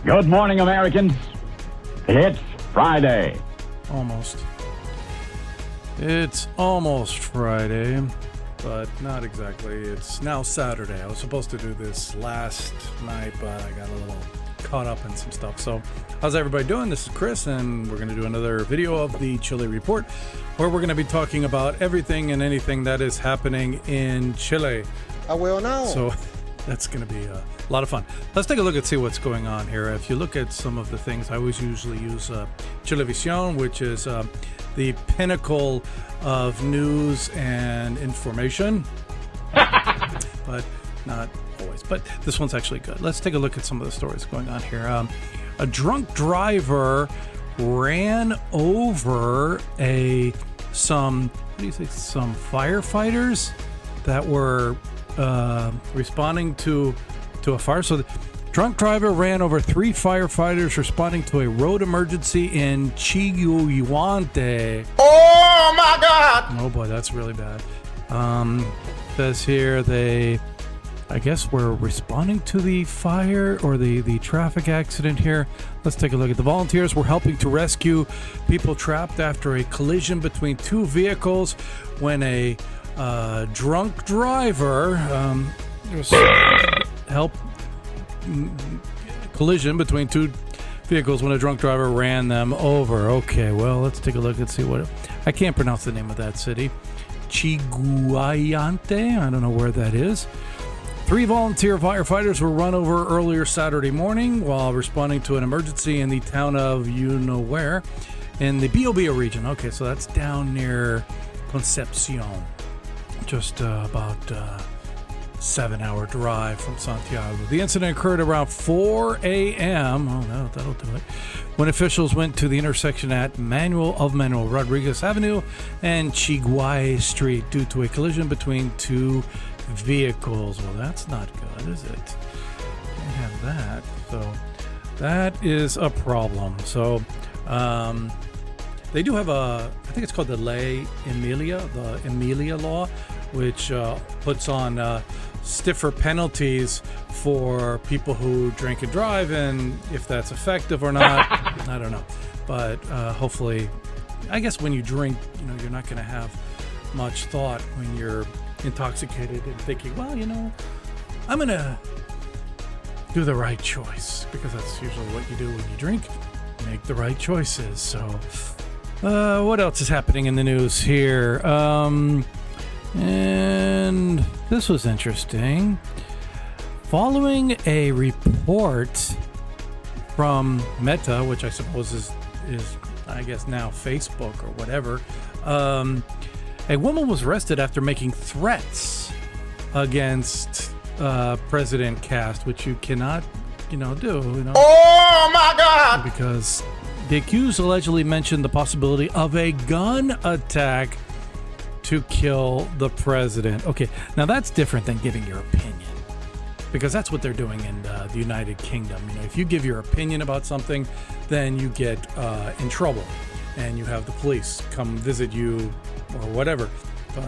Good morning, Americans. It's Friday. Almost. It's almost Friday, but not exactly. It's now Saturday. I was supposed to do this last night, but I got a little caught up in some stuff. So, how's everybody doing? This is Chris, and we're going to do another video of the Chile Report, where we're going to be talking about everything and anything that is happening in Chile. So, that's going to be a lot of fun. Let's take a look and see what's going on here. If you look at some of the things, I always usually use Chilevisión, which is the pinnacle of news and information, but not always. But this one's actually good. Let's take a look at some of the stories going on here. A drunk driver ran over some firefighters that were responding to a fire. So the drunk driver ran over 3 firefighters responding to a road emergency in Chiguayante. Oh my God! Oh boy, that's really bad. Says here they, I guess, were responding to the fire or the traffic accident here. Let's take a look at the volunteers were helping to rescue people trapped after a collision between 2 vehicles when a drunk driver collision between 2 vehicles when a drunk driver ran them over. Okay, well, let's take a look and see what I can't pronounce the name of that city. Chiguayante, I don't know where that is. 3 volunteer firefighters were run over earlier Saturday morning while responding to an emergency in the town of you-know-where in the Biobío region. Okay, so that's down near Concepcion, just about 7-hour drive from Santiago. The incident occurred around 4 a.m. Oh, no, that'll do it. When officials went to the intersection at Manuel Rodriguez Avenue and Chiguay Street due to a collision between 2 vehicles. Well, that's not good, is it? Can't have that. So that is a problem. So they do have I think it's called the Ley Emilia, the Emilia law, which puts on stiffer penalties for people who drink and drive, and if that's effective or not, I don't know. But hopefully, I guess when you drink, you're not going to have much thought when you're intoxicated and thinking, well, I'm going to do the right choice, because that's usually what you do when you drink, make the right choices. So what else is happening in the news here? And this was interesting. Following a report from Meta, which I suppose is I guess now Facebook or whatever, a woman was arrested after making threats against President Kast, which you cannot, do. Oh my God! Because the accused allegedly mentioned the possibility of a gun attack to kill the president. Okay, now that's different than giving your opinion, because that's what they're doing in the United Kingdom. If you give your opinion about something, then you get in trouble, and you have the police come visit you or whatever.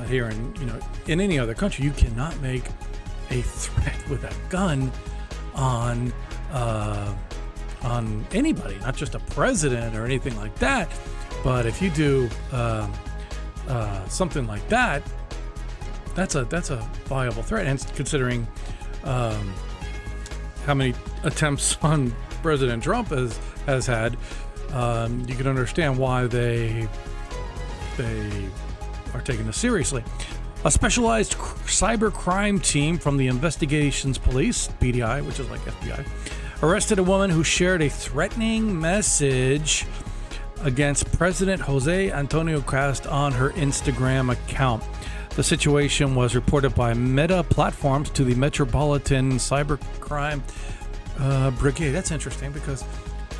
Here in any other country, you cannot make a threat with a gun on anybody, not just a president or anything like that. But if you do something like that, that's a viable threat. And considering how many attempts on President Trump has had, you can understand why they are taking this seriously. A specialized cyber crime team from the Investigations Police, PDI, which is like FBI, arrested a woman who shared a threatening message against President Jose Antonio Kast on her Instagram account. The situation was reported by Meta Platforms to the Metropolitan Cybercrime Brigade. That's interesting, because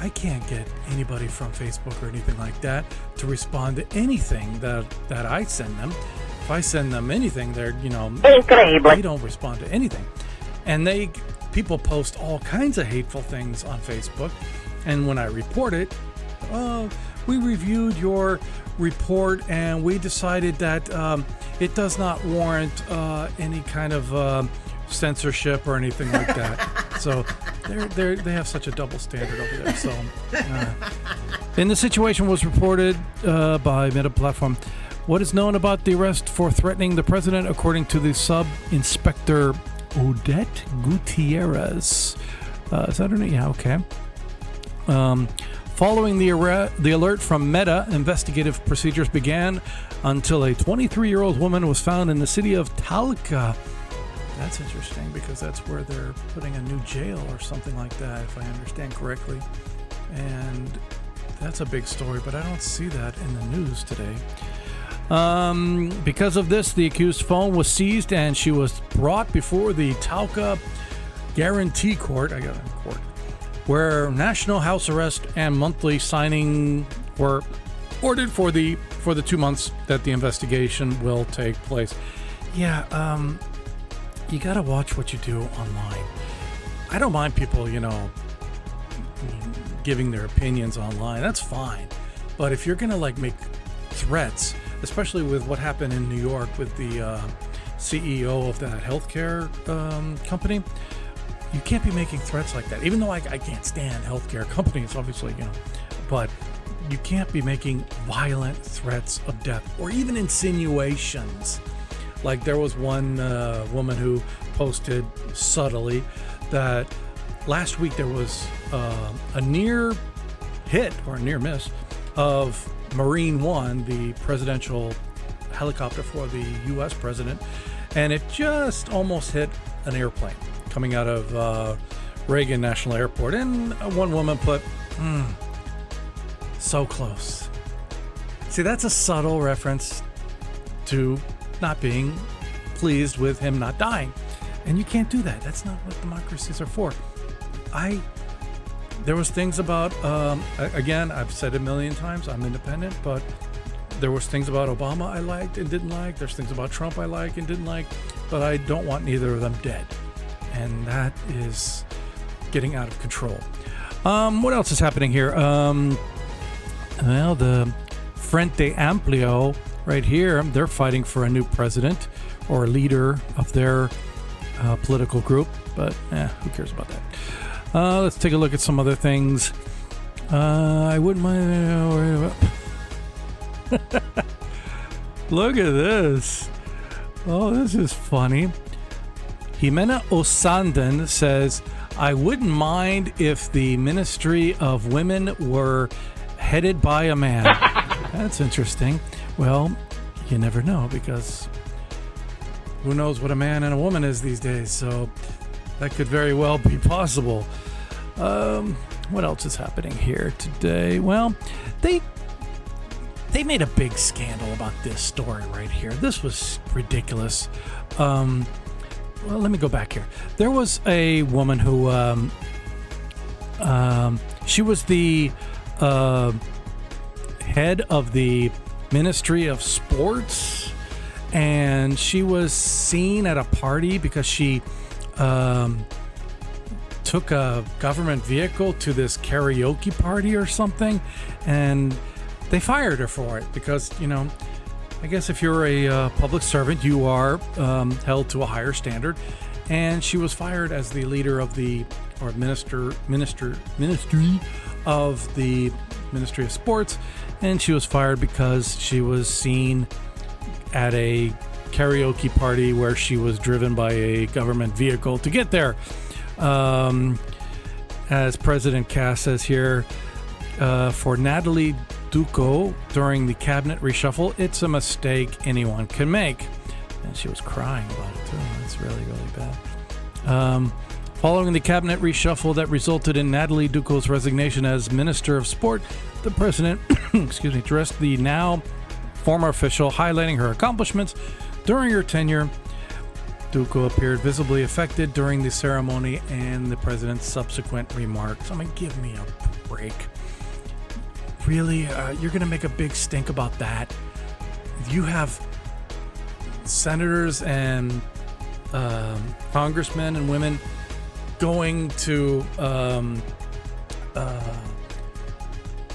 I can't get anybody from Facebook or anything like that to respond to anything that I send them. If I send them anything, they're, they don't respond to anything. And people post all kinds of hateful things on Facebook. And when I report it, we reviewed your report and we decided that it does not warrant any kind of censorship or anything like that. So They have such a double standard over there. So, and the situation was reported by Meta Platform. What is known about the arrest for threatening the president, according to the sub-inspector Odette Gutierrez? Is that her name? Yeah, okay. Following the alert from Meta, investigative procedures began until a 23-year-old woman was found in the city of Talca. That's interesting because that's where they're putting a new jail or something like that, if I understand correctly. And that's a big story, but I don't see that in the news today. Because of this, the accused's phone was seized and she was brought before the Talca Guarantee Court. Where national house arrest and monthly signing were ordered for the 2 months that the investigation will take place. Yeah, you gotta watch what you do online. I don't mind people, giving their opinions online. That's fine. But if you're gonna make threats, especially with what happened in New York with the CEO of that healthcare company, you can't be making threats like that. Even though I can't stand healthcare companies, obviously, but you can't be making violent threats of death or even insinuations. Like there was one woman who posted subtly that last week there was a near hit or a near miss of Marine One, the presidential helicopter for the U.S. president, and it just almost hit an airplane coming out of Reagan National Airport. And one woman put, so close. See, that's a subtle reference to not being pleased with him not dying. And you can't do that. That's not what democracies are for. There was things about, again, I've said it a million times, I'm independent, but there was things about Obama I liked and didn't like. There's things about Trump I like and didn't like, but I don't want neither of them dead. And that is getting out of control. What else is happening here? Well, the Frente Amplio right here, they're fighting for a new president or leader of their political group. But who cares about that? Let's take a look at some other things. I wouldn't mind. Look at this. Oh, this is funny. Jimena Osandan says, I wouldn't mind if the Ministry of Women were headed by a man. That's interesting. Well, you never know, because who knows what a man and a woman is these days, so that could very well be possible. What else is happening here today? Well, they made a big scandal about this story right here. This was ridiculous. Well, let me go back here. There was a woman who, she was the head of the Ministry of Sports, and she was seen at a party because she took a government vehicle to this karaoke party or something, and they fired her for it because, I guess if you're a public servant, you are held to a higher standard, and she was fired as the leader of the, or ministry of the Ministry of Sports, and she was fired because she was seen at a karaoke party where she was driven by a government vehicle to get there. As President Cass says here, for Natalie Duco during the cabinet reshuffle, it's a mistake anyone can make. And she was crying about it too. That's really, really bad. Following the cabinet reshuffle that resulted in Natalie Duco's resignation as Minister of Sport, the president addressed the now former official, highlighting her accomplishments during her tenure. Duco appeared visibly affected during the ceremony and the president's subsequent remarks. give me a break. Really? You're going to make a big stink about that? You have senators and congressmen and women going to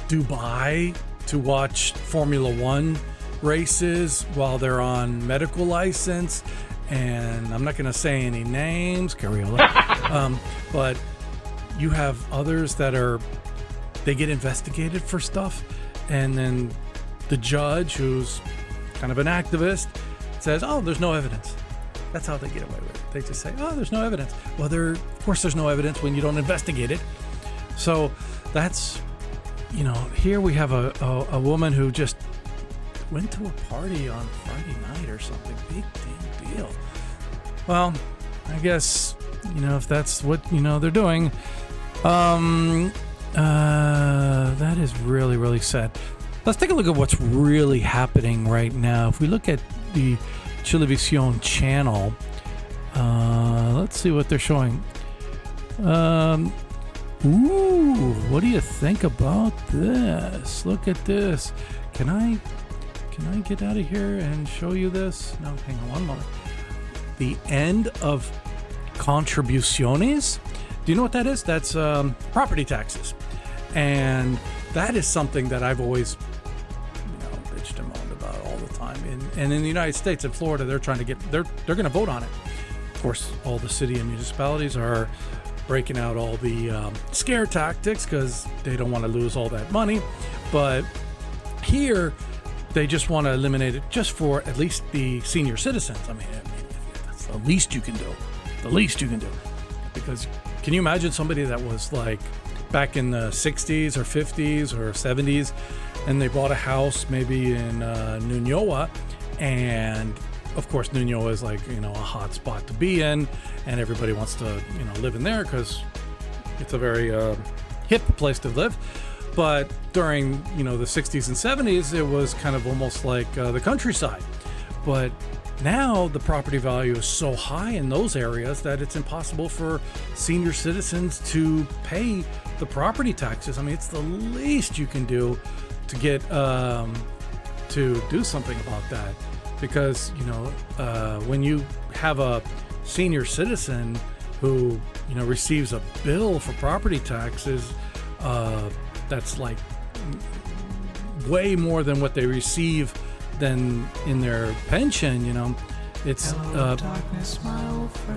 Dubai to watch Formula One races while they're on medical license. And I'm not going to say any names, Cariola, but you have others that they get investigated for stuff, and then the judge, who's kind of an activist, says, "Oh, there's no evidence." That's how they get away with it. They just say, "Oh, there's no evidence." Well, of course there's no evidence when you don't investigate it. So that's, here we have a woman who just went to a party on Friday night or something. Big damn deal. Well, I guess, if that's what, they're doing, that is really, really sad. Let's take a look at what's really happening right now. If we look at the Chilevisión channel, let's see what they're showing. Ooh, what do you think about this? Look at this. Can I get out of here and show you this? No, hang on one moment. The end of contribuciones. Do you know what that is? That's property taxes. And that is something that I've always bitched and moaned about all the time. And in the United States, in Florida, they're going to vote on it. Of course, all the city and municipalities are breaking out all the scare tactics because they don't want to lose all that money. But here, they just want to eliminate it just for at least the senior citizens. I mean, that's the least you can do. The least you can do. Because can you imagine somebody that was like back in the 60s or 50s or 70s, and they bought a house maybe in Nuñoa, and of course Nuñoa is like, a hot spot to be in, and everybody wants to, live in there because it's a very hip place to live. But during, the 60s and 70s, it was kind of almost like the countryside. But now the property value is so high in those areas that it's impossible for senior citizens to pay the property taxes. I mean, it's the least you can do to get to do something about that. Because, when you have a senior citizen who, receives a bill for property taxes, that's like way more than what they receive than in their pension, it's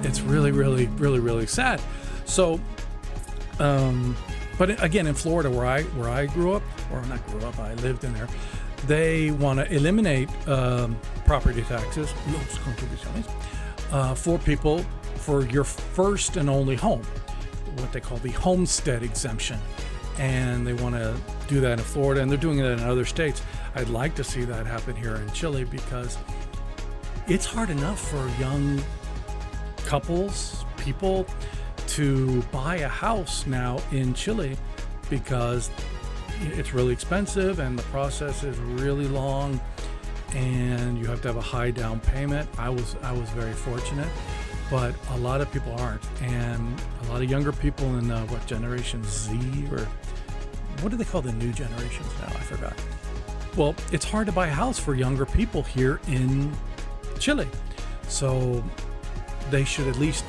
it's really, really, really, really sad. So, but again, in Florida, where I grew up, or not grew up, I lived in there, they want to eliminate property taxes, los contribuciones, for people for your first and only home, what they call the homestead exemption. And they want to do that in Florida, and they're doing it in other states. I'd like to see that happen here in Chile because it's hard enough for young couples, people, to buy a house now in Chile because it's really expensive and the process is really long, and you have to have a high down payment. I was very fortunate, but a lot of people aren't, and a lot of younger people in Generation Z, or what do they call the new generations now? I forgot. Well, it's hard to buy a house for younger people here in Chile, so they should, at least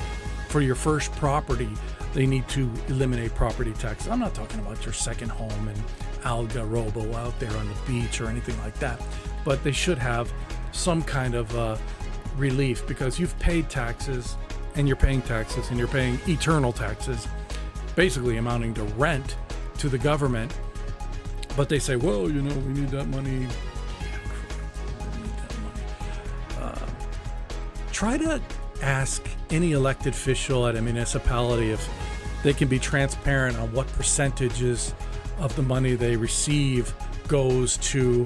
for your first property, they need to eliminate property taxes. I'm not talking about your second home in Algarrobo out there on the beach or anything like that, but they should have some kind of relief, because you've paid taxes and you're paying taxes and you're paying eternal taxes, basically amounting to rent to the government. But they say, well, we need that money. Try to ask any elected official at a municipality if they can be transparent on what percentages of the money they receive goes to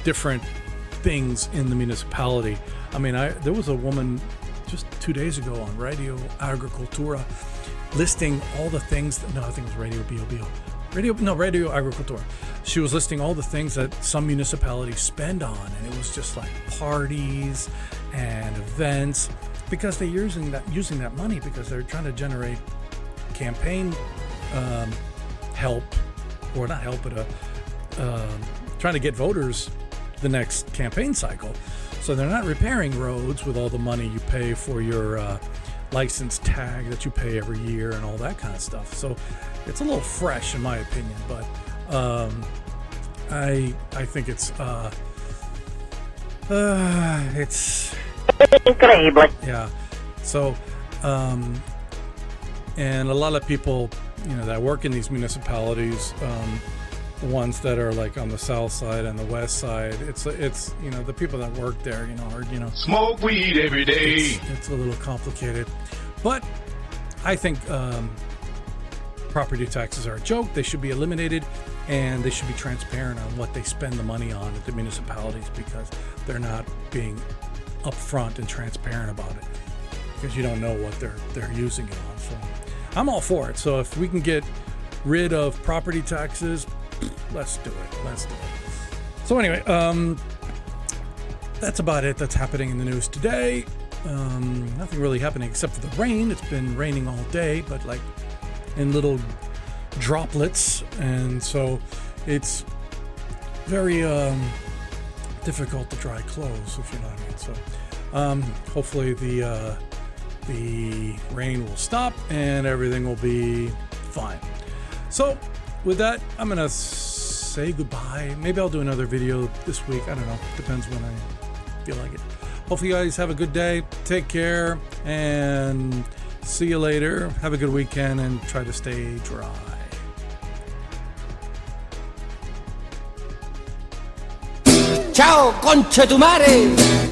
different things in the municipality. I mean, there was a woman just 2 days ago on Radio Agricultura listing all the things I think it was Radio Bio. Radio Agricultura. She was listing all the things that some municipalities spend on, and it was just like parties and events, because they're using that money because they're trying to generate campaign help, or not help, but trying to get voters the next campaign cycle. So they're not repairing roads with all the money you pay for your license tag that you pay every year and all that kind of stuff. So it's a little fresh in my opinion, but I think it's increíble. Yeah. So And a lot of people, that work in these municipalities, the ones that are like on the south side and the west side, it's the people that work there, are Smoke weed every day. it's a little complicated. But I think property taxes are a joke. They should be eliminated, and they should be transparent on what they spend the money on at the municipalities, because they're not being upfront and transparent about it, because you don't know what they're using it on. So I'm all for it. So if we can get rid of property taxes, let's do it. So anyway, that's about it that's happening in the news today. Nothing really happening except for the rain. It's been raining all day, but like in little droplets, and so it's very difficult to dry clothes, if you know what I mean. So hopefully the rain will stop and everything will be fine. So with that, I'm gonna say goodbye. Maybe I'll do another video this week. I don't know. Depends when I feel like it. Hopefully you guys have a good day. Take care and see you later. Have a good weekend and try to stay dry. Ciao, concha tu madre.